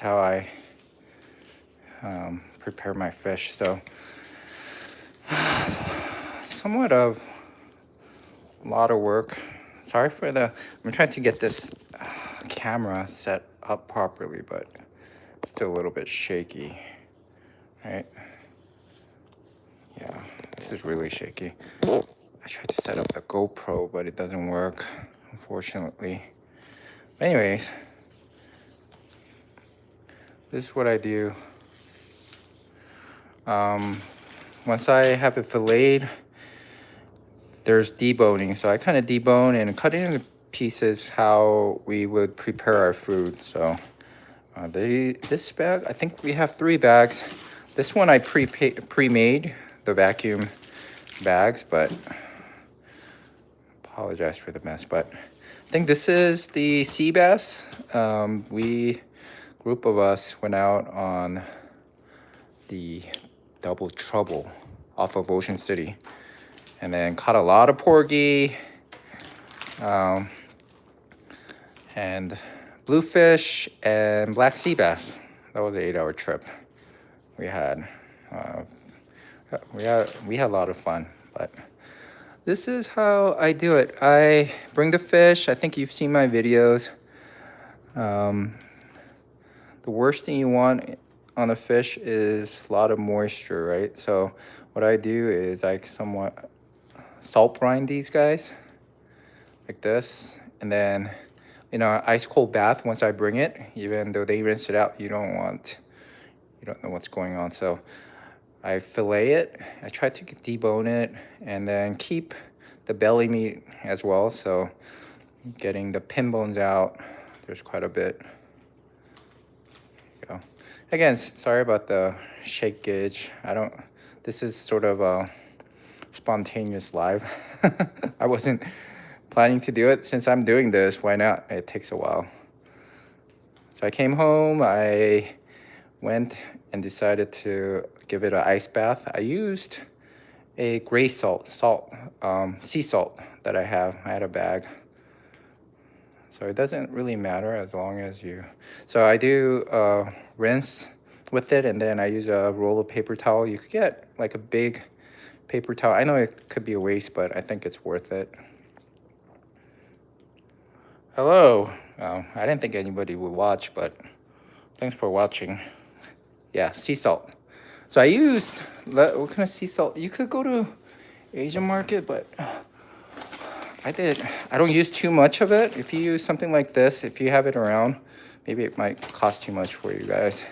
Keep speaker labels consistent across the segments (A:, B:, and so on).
A: how I prepare my fish. So somewhat of a lot of work. Sorry for the, I'm trying to get this camera set up properly, but it's still a little bit shaky, right? Yeah, this is really shaky. I tried to set up the GoPro, but it doesn't work, unfortunately. Anyways, this is what I do. Once I have it filleted, there's deboning. So I kind of debone and cut it into pieces how we would prepare our food. So this bag, I think we have 3 bags. This one I pre-made, the vacuum bags, but apologize for the mess. But I think this is the sea bass. Group of us went out on the Double Trouble off of Ocean City, and then caught a lot of porgy, and bluefish and black sea bass. That was an 8-hour trip we had. We had a lot of fun. But this is how I do it. I bring the fish. I think you've seen my videos. The worst thing you want on a fish is a lot of moisture, right? So what I do is I somewhat salt brine these guys like this, and then ice cold bath once I bring it. Even though they rinse it out, you don't know what's going on. So I fillet it. I try to debone it and then keep the belly meat as well. So getting the pin bones out, there's quite a bit. Go. Again, sorry about the shake gauge. This is sort of a spontaneous live. I wasn't planning to do it. Since I'm doing this, why not? It takes a while. So I came home, I went and decided to give it an ice bath. I used a gray sea salt that I have. I had a bag. So it doesn't really matter as long as you... So I do rinse with it, and then I use a roll of paper towel. You could get like a big paper towel. I know it could be a waste, but I think it's worth it. Hello. I didn't think anybody would watch, but thanks for watching. Yeah, sea salt. So I used, what kind of sea salt? You could go to Asian market, but I don't use too much of it. If you use something like this, if you have it around, maybe it might cost too much for you guys.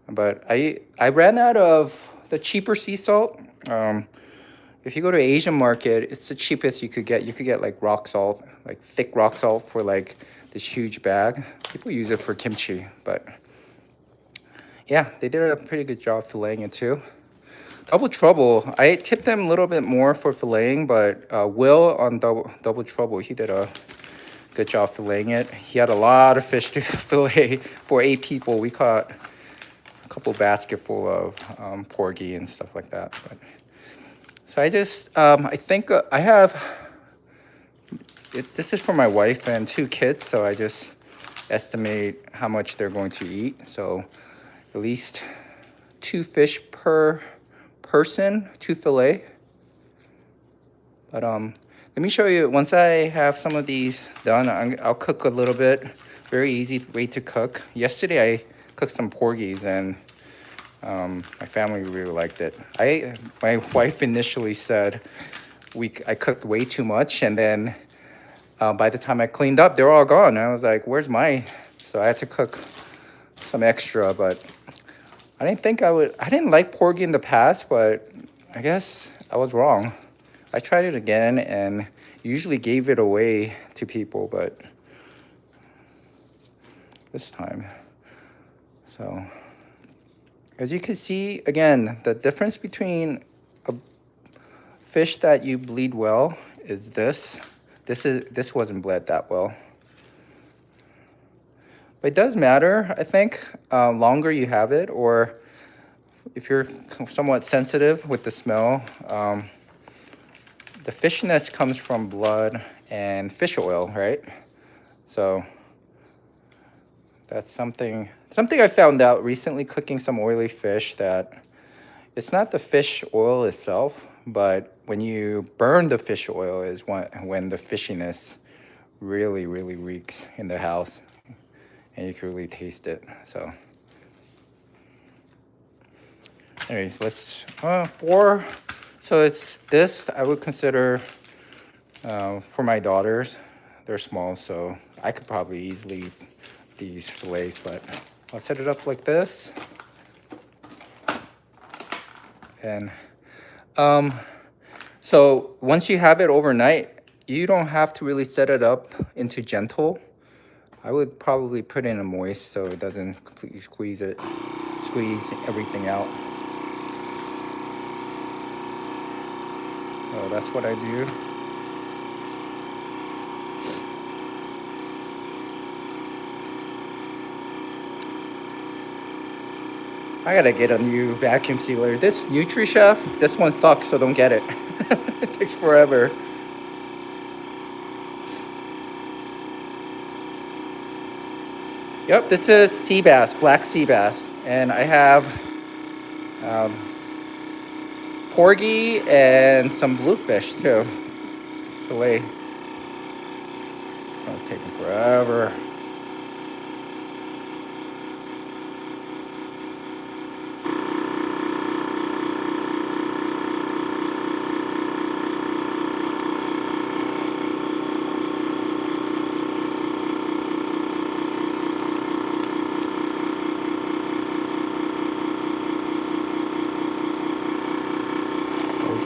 A: But I ran out of the cheaper sea salt. If you go to Asian market, it's the cheapest you could get. You could get like rock salt, like thick rock salt for like this huge bag. People use it for kimchi, but yeah, they did a pretty good job filleting it too. Double Trouble, I tipped them a little bit more for filleting, but Will on Double Trouble, he did a good job filleting it. He had a lot of fish to fillet for 8 people. We caught a couple basket full of porgy and stuff like that. But so I just, I think I have, this is for my wife and 2 kids, so I just estimate how much they're going to eat. So at least 2 fish per person to fillet. But let me show you, once I have some of these done, I'll cook a little bit. Very easy way to cook. Yesterday I cooked some porgies, and my family really liked it. My wife initially said I cooked way too much, and then by the time I cleaned up, they're all gone. I was like, where's my... So I had to cook some extra, but I didn't like porgy in the past, but I guess I was wrong. I tried it again and usually gave it away to people, but this time. So as you can see, again, the difference between a fish that you bleed well is this. This wasn't bled that well. But it does matter, I think, longer you have it, or if you're somewhat sensitive with the smell. The fishiness comes from blood and fish oil, right? So That's something I found out recently cooking some oily fish, that it's not the fish oil itself, but when you burn the fish oil is when the fishiness really, really reeks in the house, and you can really taste it. So anyways, let's so it's this I would consider for my daughters. They're small, so I could probably easily eat these fillets, but I'll set it up like this. And so once you have it overnight, you don't have to really set it up into gentle. I would probably put it in a moist so it doesn't completely squeeze everything out. So that's what I do. I gotta get a new vacuum sealer. This NutriChef, this one sucks, so don't get it. It takes forever. Yep, this is sea bass, black sea bass. And I have porgy and some bluefish too. Fillet. This one's taking forever.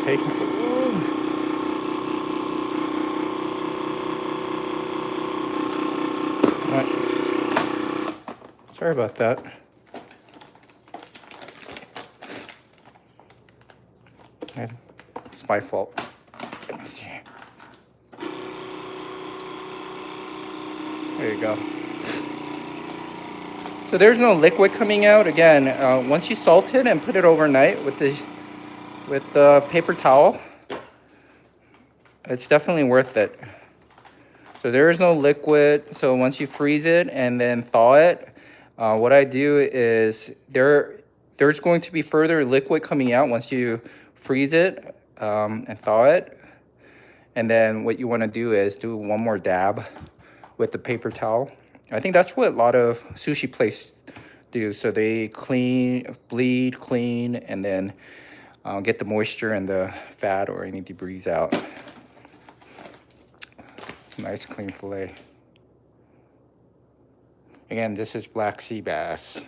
A: Taking for Right. Sorry about that. It's my fault. Let me see. There you go. So there's no liquid coming out. Again, once you salt it and put it overnight with the paper towel, it's definitely worth it. So there is no liquid. So once you freeze it and then thaw it, what I do is there's going to be further liquid coming out once you freeze it and thaw it. And then what you want to do is do one more dab with the paper towel. I think that's what a lot of sushi places do. So they bleed, clean, and then get the moisture and the fat or any debris out. It's a nice clean fillet. Again, this is black sea bass.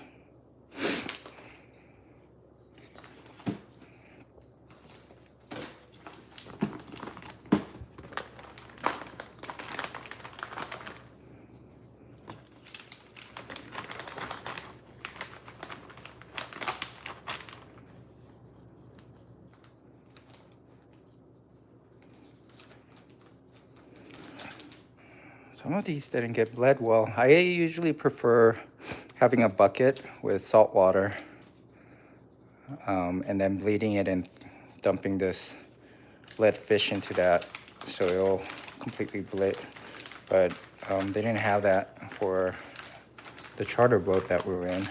A: Some of these didn't get bled well. I usually prefer having a bucket with salt water and then bleeding it and dumping this bled fish into that so it'll completely bled. But they didn't have that for the charter boat that we were in.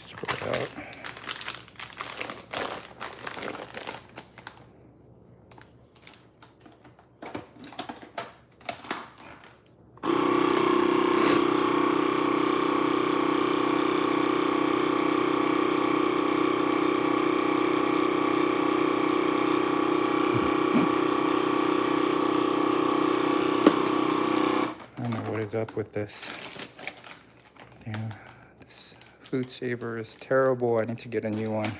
A: Spread out. I don't know what is up with this. Yeah, this food saver is terrible. I need to get a new one.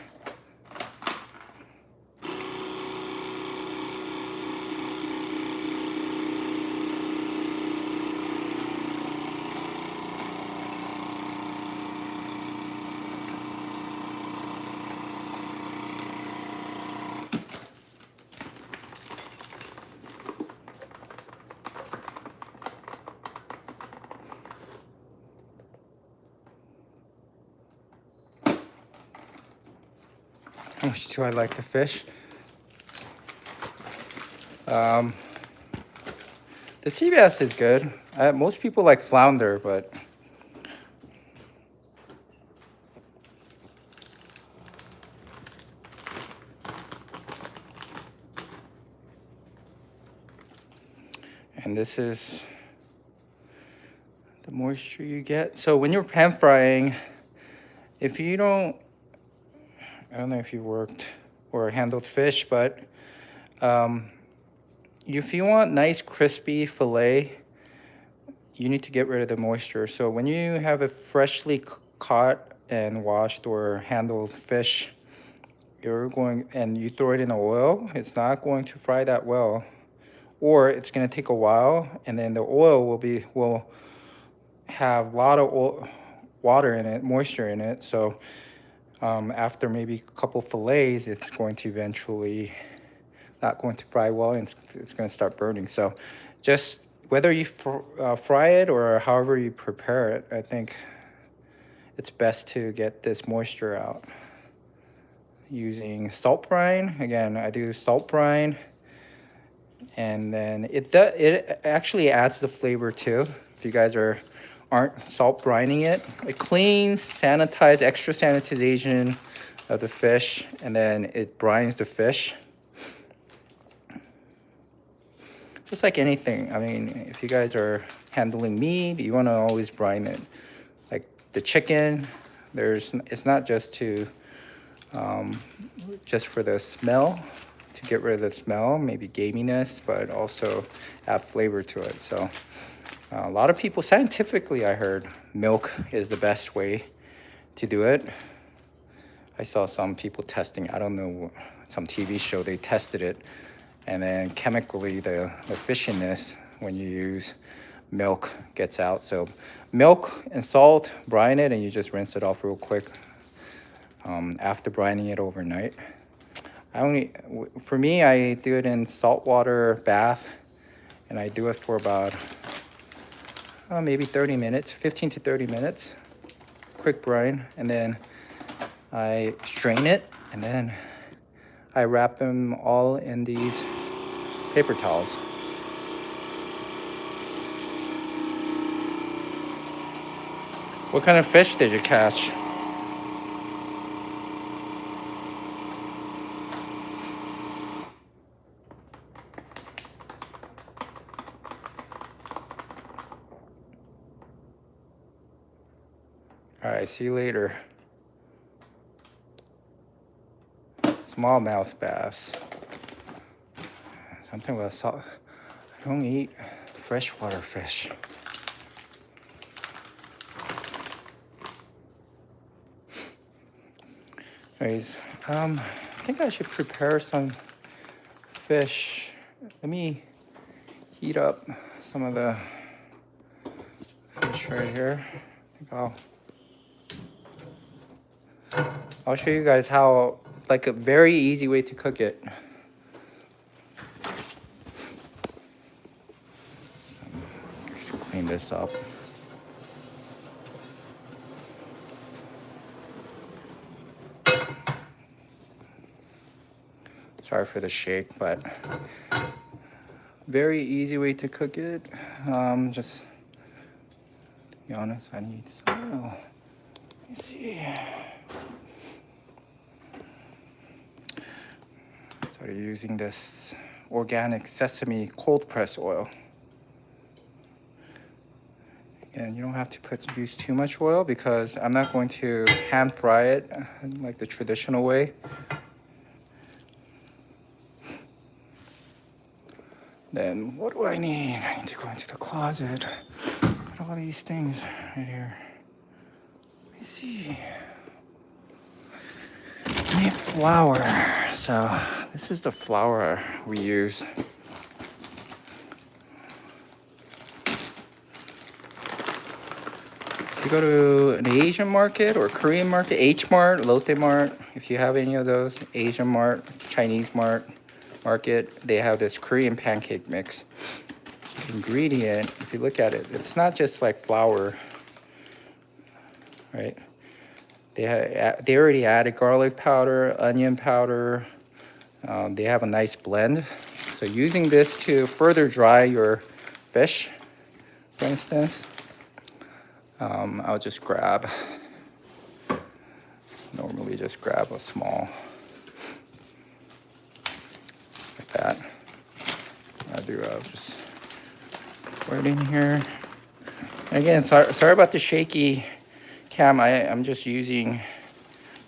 A: How much do I like the fish? The sea bass is good. Most people like flounder, but and this is the moisture you get. So when you're pan frying, if you don't, I don't know if you worked or handled fish, but if you want nice crispy fillet, you need to get rid of the moisture. So when you have a freshly caught and washed or handled fish, you throw it in the oil, it's not going to fry that well, or it's going to take a while, and then the oil will have a lot of water in it, moisture in it. So after maybe a couple fillets, it's going to eventually not going to fry well, and it's going to start burning. So just whether you fry it or however you prepare it, I think it's best to get this moisture out using salt brine. Again, I do salt brine, and then it actually adds the flavor too. If you guys aren't salt brining it, it cleans, sanitize, extra sanitization of the fish, and then it brines the fish. Just like anything, I mean, if you guys are handling meat, you want to always brine it. Like the chicken, it's not just just for the smell, to get rid of the smell, maybe gaminess, but also add flavor to it. So a lot of people, scientifically, I heard milk is the best way to do it. I saw some people testing, I don't know, some TV show, they tested it. And then chemically, the fishiness when you use milk gets out. So milk and salt, brine it, and you just rinse it off real quick after brining it overnight. For me, I do it in saltwater bath, and I do it for about maybe 30 minutes, 15 to 30 minutes, quick brine, and then I strain it, and then I wrap them all in these paper towels. What kind of fish did you catch? All right, see you later. Smallmouth bass. Something with salt. I don't eat freshwater fish. Anyways, I think I should prepare some fish. Let me heat up some of the fish right here. I think I'll show you guys how, like, a very easy way to cook it. Just clean this up. Sorry for the shake, but very easy way to cook it. Just to be honest, I need some. Let me see. Started using this organic sesame cold press oil. And you don't have to use too much oil because I'm not going to hand fry it like the traditional way. Then what do I need? I need to go into the closet. Look at all these things right here. Let me see. I need flour. So this is the flour we use. If you go to an Asian market or Korean market, H Mart, Lotte Mart, if you have any of those, Asian Mart, Chinese market, they have this Korean pancake mix. The ingredient, if you look at it, it's not just like flour, right? They already added garlic powder, onion powder. They have a nice blend. So using this to further dry your fish, for instance, I'll just normally just grab a small, like that. I'll just pour it in here. Again, sorry about the shaky cam. I'm just using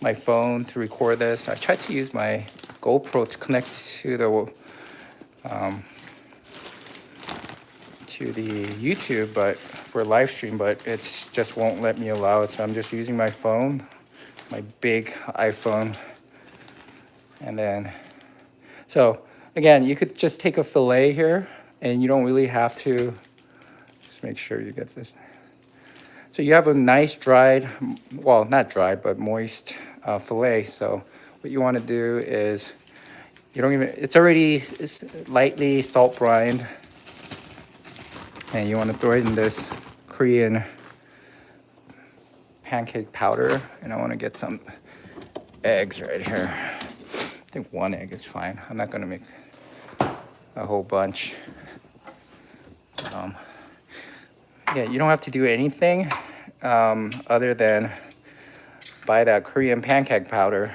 A: my phone to record this. I tried to use my GoPro to connect to the YouTube, but for live stream, but it's just won't let me allow it. So I'm just using my phone, my big iPhone. And then, so again, you could just take a fillet here, and you don't really have to. Just make sure you get this. So you have a nice dried, well, not dried, but moist fillet. So what you want to do is, it's lightly salt brined, and you want to throw it in this Korean pancake powder. And I want to get some eggs right here. I think one egg is fine. I'm not going to make a whole bunch. Yeah, you don't have to do anything other than buy that Korean pancake powder.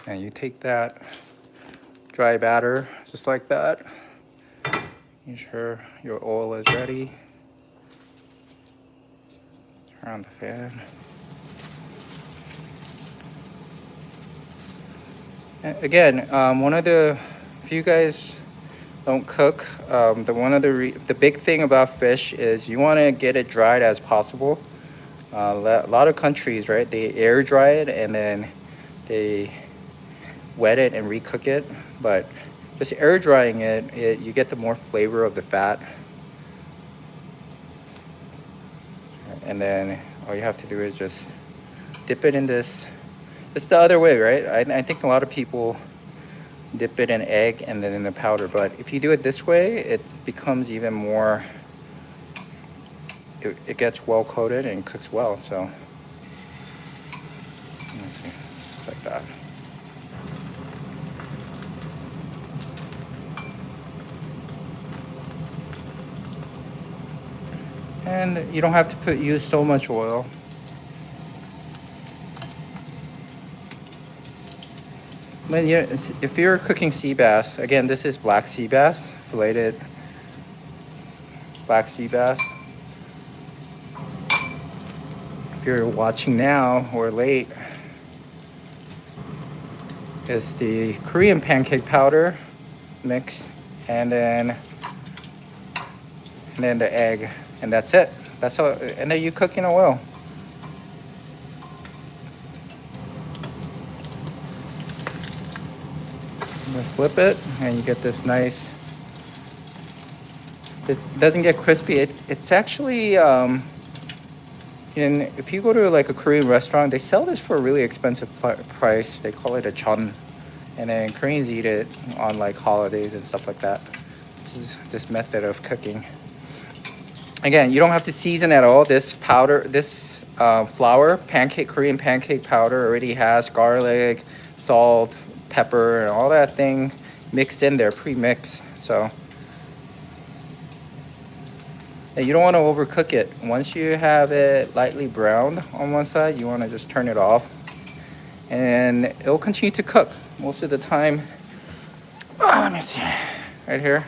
A: And you take that dry batter just like that. Make sure your oil is ready. Turn on the fan. And again, if you guys don't cook, the big thing about fish is you want to get it dried as possible. A lot of countries, right? They air dry it and then they wet it and recook it, but just air drying it, you get the more flavor of the fat. And then all you have to do is just dip it in this. It's the other way, right? I think a lot of people dip it in egg and then in the powder, but if you do it this way, it becomes even more, it gets well coated and cooks well. So let me see, just like that. And you don't have to use so much oil. Then if you're cooking sea bass, again, this is black sea bass, filleted black sea bass. If you're watching now or late, it's the Korean pancake powder mix, and then the egg. And that's it. That's all. And then you cook in oil. You flip it, and you get this nice. It doesn't get crispy. It's actually if you go to like a Korean restaurant, they sell this for a really expensive price. They call it a chon, and then Koreans eat it on like holidays and stuff like that. This method of cooking. Again, you don't have to season at all. This powder, this flour, Korean pancake powder already has garlic, salt, pepper, and all that thing mixed in there, pre-mixed. So and you don't want to overcook it. Once you have it lightly browned on one side, you want to just turn it off. And it'll continue to cook most of the time. Oh, let me see. Right here.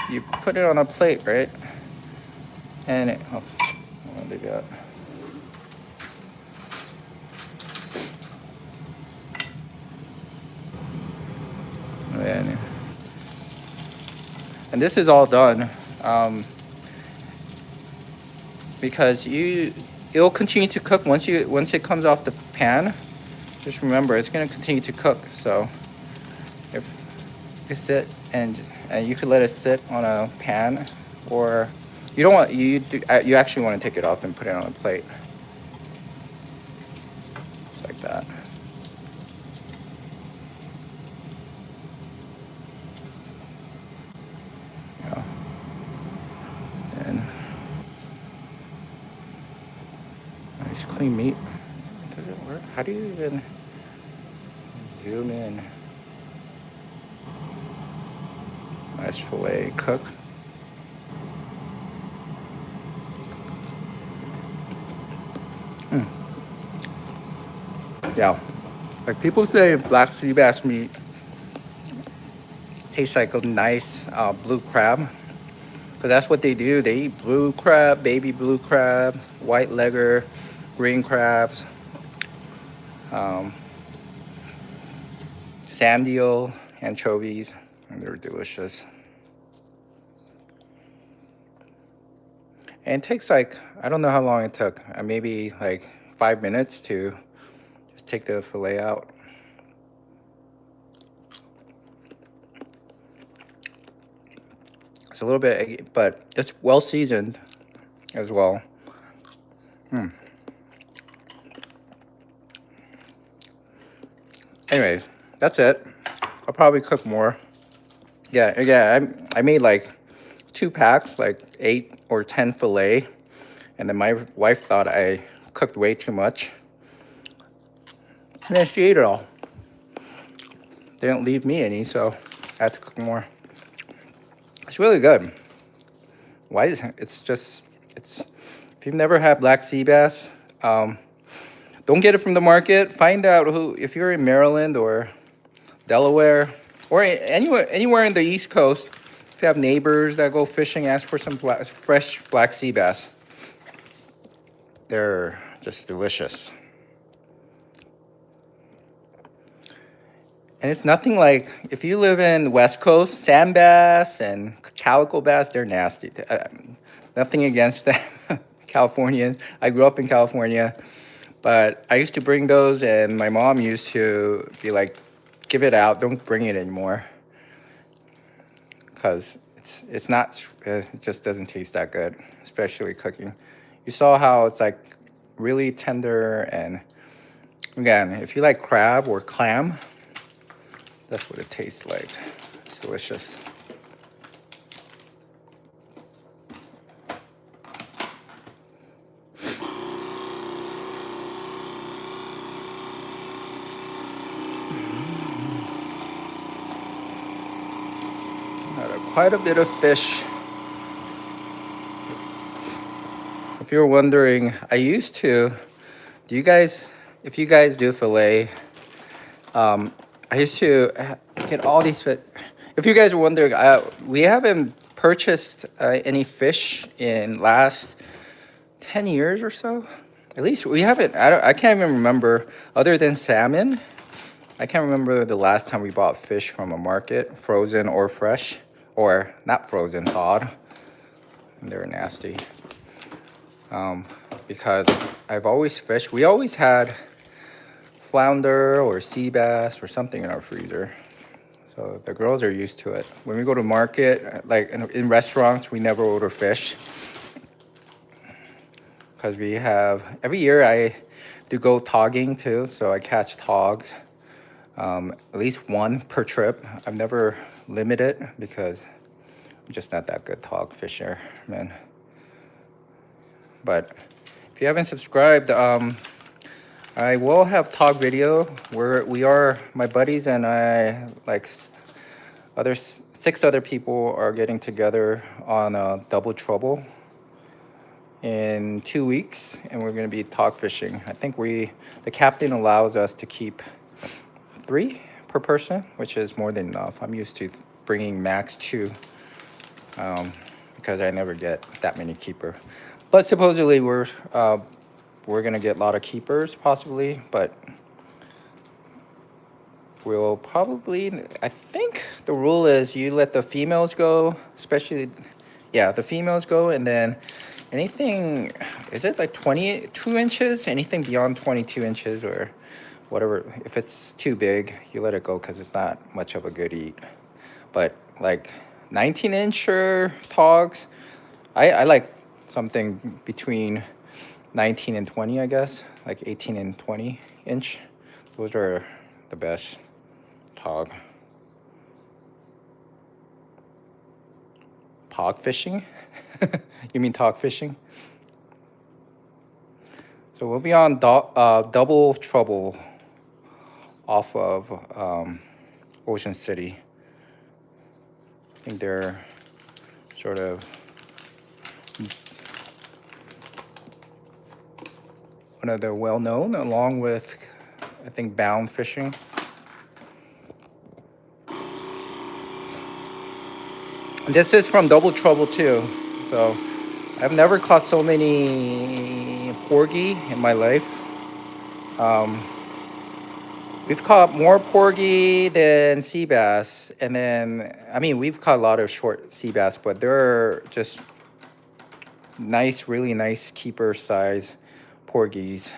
A: You put it on a plate, right? And I'll leave it out. And this is all done because it'll continue to cook once it comes off the pan. Just remember, it's going to continue to cook. So if you sit and you could let it sit on a pan, or you don't want you actually want to take it off and put it on a plate. nice clean meat. Does it work? How do you even zoom in? Nice filet cook. Yeah. Like people say black sea bass meat tastes like a nice blue crab. Because that's what they do. They eat blue crab, baby blue crab, white legger, green crabs, um, sand eel, anchovies, and they're delicious. And it takes like, I don't know how long it took, maybe like 5 minutes to just take the fillet out. It's a little bit eggy, but it's well seasoned as well. Anyways, that's it. I'll probably cook more. Yeah, I made like 2 packs, like 8 or 10 fillet. And then my wife thought I cooked way too much. And then she ate it all. Didn't leave me any, so I had to cook more. It's really good. Why is it's just it's if you've never had black sea bass, don't get it from the market. Find out who, if you're in Maryland or Delaware or anywhere in the East Coast, if you have neighbors that go fishing, ask for some fresh black sea bass. They're just delicious. And it's nothing like, if you live in the West Coast, sand bass and calico bass, they're nasty. Nothing against them, Californian. I grew up in California, but I used to bring those, and my mom used to be like, give it out, don't bring it anymore. Because it's not, it just doesn't taste that good, especially cooking. You saw how it's like really tender, and again, if you like crab or clam, that's what it tastes like. It's delicious. Quite a bit of fish. If you're wondering, I used to, if you guys do fillet, I used to get all these fish. If you guys are wondering, we haven't purchased any fish in last 10 years or so. At least we haven't, I can't even remember, other than salmon. I can't remember the last time we bought fish from a market, frozen or fresh, or not frozen, thawed. And they're nasty. Because I've always fished, we always had flounder or sea bass or something in our freezer. So the girls are used to it. When we go to market, like in restaurants, we never order fish. Because we have, every year I do go togging too, so I catch togs. At least one per trip. I've never limited because I'm just not that good tog fisher, man. But if you haven't subscribed, I will have tog video where my buddies and I, like six other people are getting together on a double trouble in 2 weeks, and we're going to be tog fishing. I think the captain allows us to keep 3 per person, which is more than enough. I'm used to bringing max 2 because I never get that many keeper. But supposedly we're gonna get a lot of keepers possibly, but we'll probably, I think the rule is you let the females go, especially, yeah, the females go, and then anything, is it like 22 inches? Anything beyond 22 inches or whatever, if it's too big, you let it go because it's not much of a good eat. But like 19-incher togs, I like something between 19 and 20, I guess, like 18 and 20 inch. Those are the best tog. Pog fishing? You mean tog fishing? So we'll be on Double Trouble off of Ocean City. I think they're sort of one of the well-known, along with, I think, Bound Fishing. This is from Double Trouble too. So I've never caught so many porgy in my life. We've caught more porgy than sea bass, and then I mean we've caught a lot of short sea bass, but they're just nice, really nice keeper size porgies.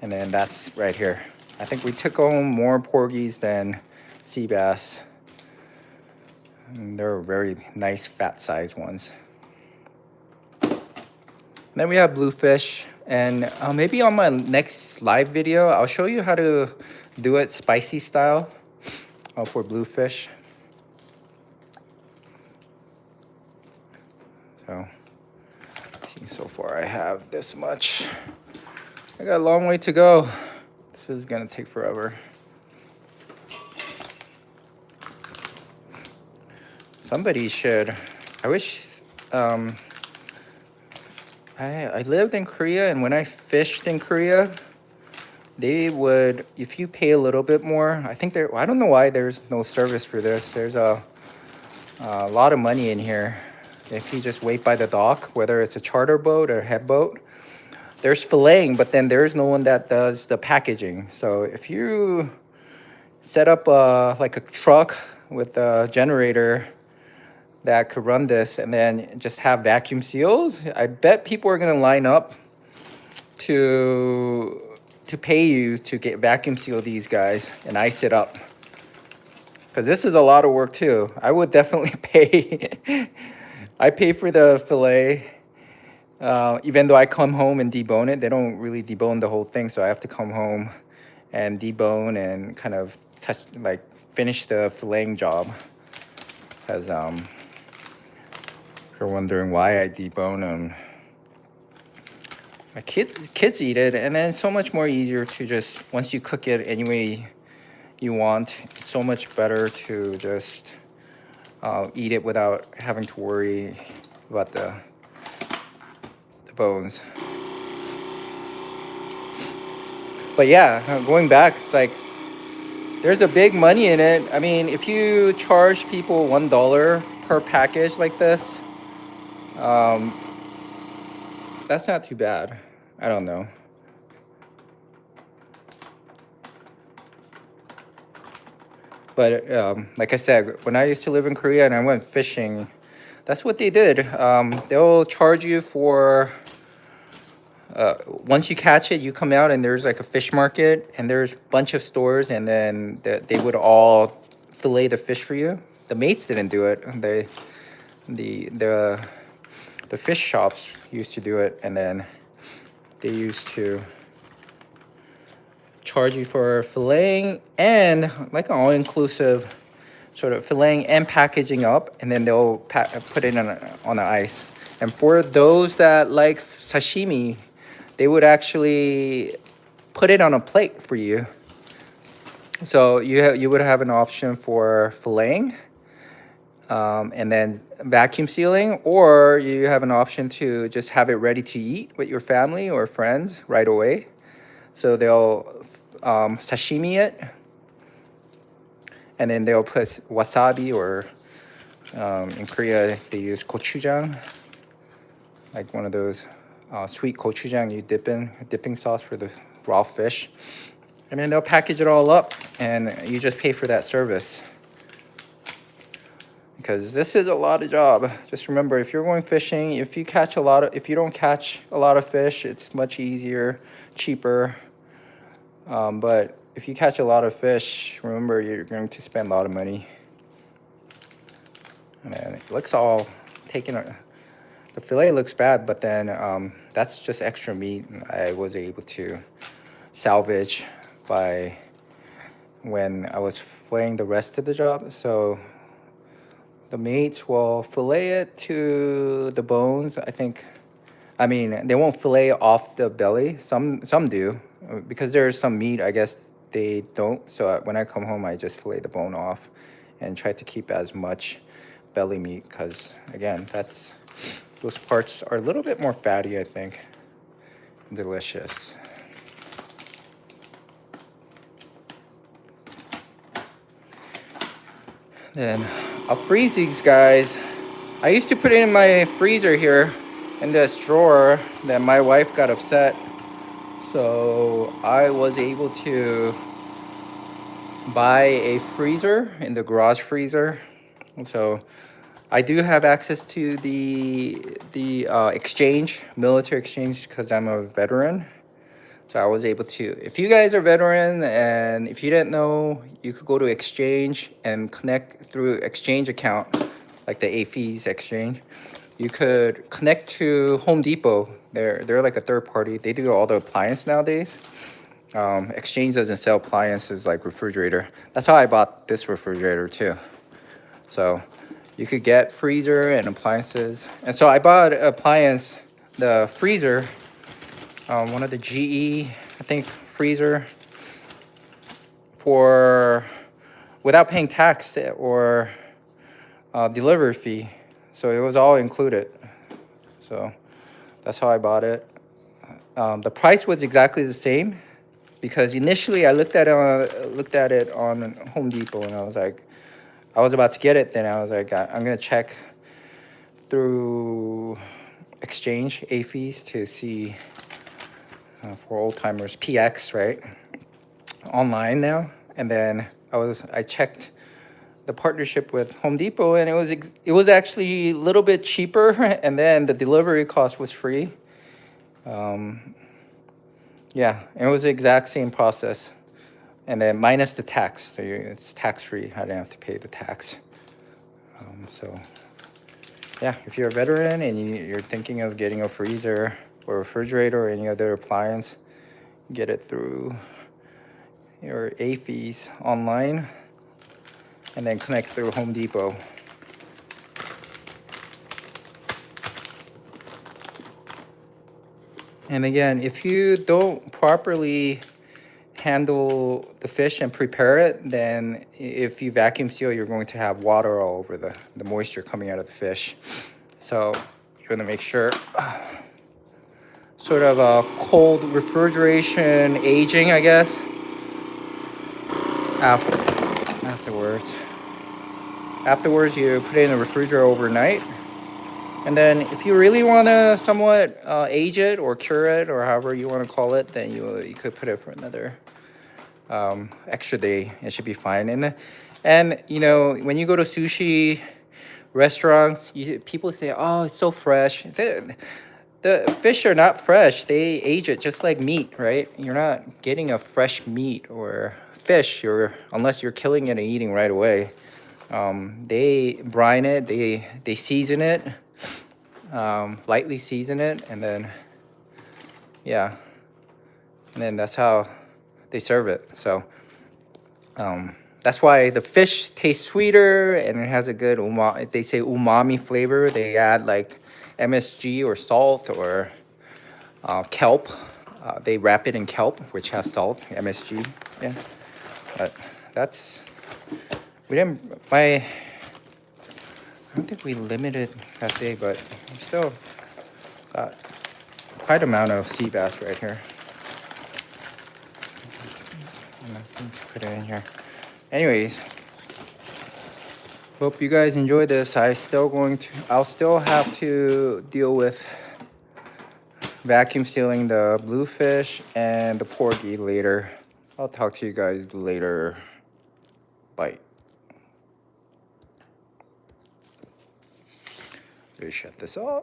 A: And then that's right here. I think we took home more porgies than sea bass. And they're very nice fat size ones. And then we have bluefish, and maybe on my next live video I'll show you how to do it spicy style for bluefish. So see, so far I have this much. I got a long way to go. This is gonna take forever. Somebody should, I wish, I lived in Korea, and when I fished in Korea, they would, if you pay a little bit more, I think I don't know why there's no service for this. There's a lot of money in here. If you just wait by the dock, whether it's a charter boat or a head boat, there's filleting, but then there's no one that does the packaging. So if you set up like a truck with a generator that could run this and then just have vacuum seals, I bet people are gonna line up to pay you to get vacuum seal these guys and ice it up. Because this is a lot of work too. I would definitely pay. I pay for the fillet. Even though I come home and debone it, they don't really debone the whole thing, so I have to come home and debone and kind of touch, like finish the filleting job. Because if you're wondering why I debone them, my kids eat it, and then it's so much more easier to just, once you cook it any way you want, it's so much better to just eat it without having to worry about the bones. But yeah, going back, like there's a big money in it. I mean, if you charge people $1 per package like this, that's not too bad. I don't know. But like I said, when I used to live in Korea and I went fishing, that's what they did. They'll charge you for, once you catch it, you come out and there's like a fish market and there's a bunch of stores, and then they would all fillet the fish for you. The mates didn't do it. The fish shops used to do it, and then they used to charge you for filleting and like an all-inclusive sort of filleting and packaging up, and then they'll put it on the ice. And for those that like sashimi, they would actually put it on a plate for you. So you would have an option for filleting, and then vacuum sealing, or you have an option to just have it ready to eat with your family or friends right away. So they'll sashimi it, and then they'll put wasabi, or in Korea they use gochujang, like one of those sweet gochujang you dip in, dipping sauce for the raw fish. And then they'll package it all up, and you just pay for that service. Because this is a lot of job. Just remember, if you're going fishing, if you don't catch a lot of fish, it's much easier, cheaper. But if you catch a lot of fish, remember you're going to spend a lot of money. And it looks all taken. The fillet looks bad, but then that's just extra meat I was able to salvage by when I was filleting the rest of the job. So the mates will fillet it to the bones. I think I mean, they won't fillet off the belly. Some do, because there's some meat, I guess they don't. So when I come home, I just fillet the bone off and try to keep as much belly meat, because again, those parts are a little bit more fatty, I think. Delicious. Then I'll freeze these guys. I used to put it in my freezer here in this drawer. Then my wife got upset, so I was able to buy a freezer in the garage freezer. So I do have access to the exchange, military exchange, because I'm a veteran. So I was able to, if you guys are veteran and if you didn't know, you could go to exchange and connect through exchange account, like the AFES exchange. You could connect to Home Depot. They're like a third party. They do all the appliance nowadays. Exchange doesn't sell appliances like refrigerator. That's how I bought this refrigerator too. So you could get freezer and appliances. And so I bought appliance, the freezer, one of the GE, I think, freezer for without paying tax or delivery fee. So it was all included. So that's how I bought it. The price was exactly the same, because initially I looked at it on Home Depot and I was like, I was about to get it. Then I was like, I'm gonna check through exchange AFES to see for old timers, PX, right? Online now. And then I checked the partnership with Home Depot, and it was actually a little bit cheaper, and then the delivery cost was free. Yeah, it was the exact same process, and then minus the tax, so it's tax free. I didn't have to pay the tax. So yeah, if you're a veteran and you're thinking of getting a freezer or refrigerator or any other appliance, get it through your AFES online and then connect through Home Depot. And again, if you don't properly handle the fish and prepare it, then if you vacuum seal, you're going to have water all over the moisture coming out of the fish. So you're going to make sure sort of a cold refrigeration aging, I guess, afterwards. Afterwards, you put it in the refrigerator overnight. And then if you really want to somewhat age it or cure it or however you want to call it, then you could put it for another extra day. It should be fine. And you know, when you go to sushi restaurants, people say, oh, it's so fresh. The fish are not fresh. They age it just like meat, right? You're not getting a fresh meat or fish unless you're killing it and eating right away. They brine it, they season it, lightly season it, and then yeah, and then that's how they serve it. So that's why the fish tastes sweeter and it has a good they say umami flavor. They add like MSG or salt or kelp. They wrap it in kelp, which has salt, MSG. Yeah, but that's we didn't buy. I don't think we limited that day, but we still got quite amount of sea bass right here. Put it in here. Anyways, hope you guys enjoy this. I'll still have to deal with vacuum sealing the bluefish and the porgy later. I'll talk to you guys later. Bye. Shut this off.